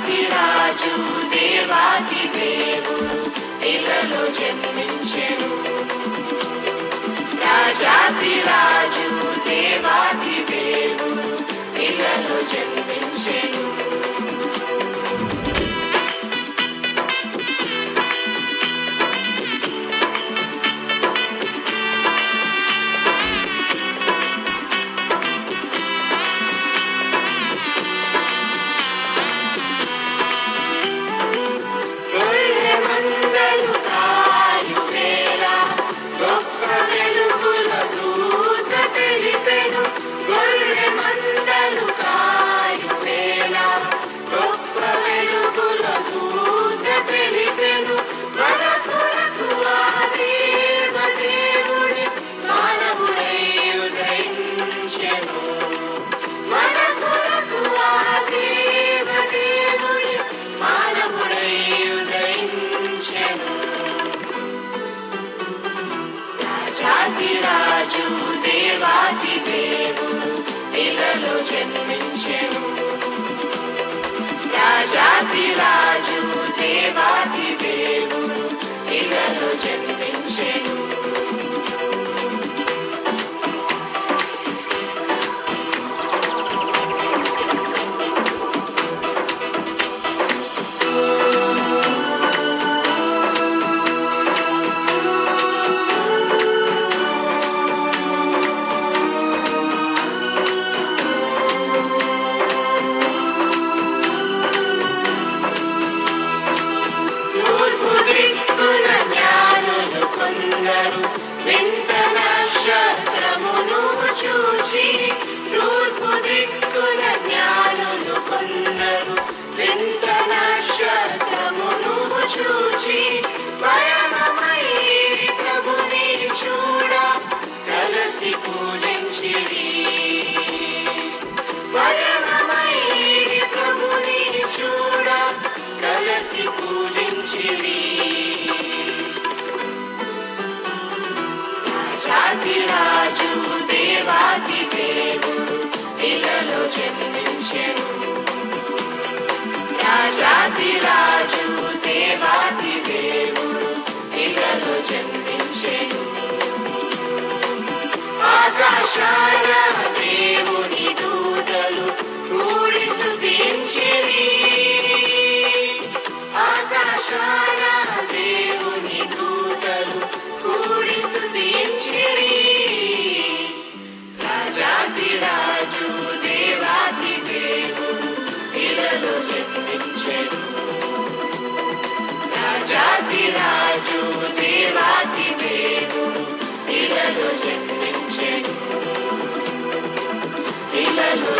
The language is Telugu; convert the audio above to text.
రాజు దేవాది దేవుడు ఇలలో జన్మించెను. రాజాది రాజు దేవాది దేవుడు ఇలలో జన్మించెను. రాజు దేవాది దేవుడు ఇలలో జన్మించెను. రాజాది రాజు దేవాది దేవుడు ఇలలో జన్మించెను. తూర్పు దిక్కున జ్ఞానులు కొందరు వింత నక్షత్రమును చూచి పయనమైరి ప్రభుని చూడ కలసి పూజించిరి. పయనమైరి ప్రభుని చూడ కలసి పూజించిరి. రాజు దేవాది దేవుడు ఇలలో జన్మించెను. రాజాది రాజు దేవాది దేవుడు ఇలలో జన్మించెను. ఆకాశాన దేవుని దూతలు కూడి స్తుతించిరి. ఆకాశాన దేవుని దూతలు కూడి స్తుతించిరి. రాజు దేవాది దేవుడు ఇలలో జన్మించెను. రాజాది రాజు దేవాది దేవుడు ఇలలో జన్మించెను. ఇలలో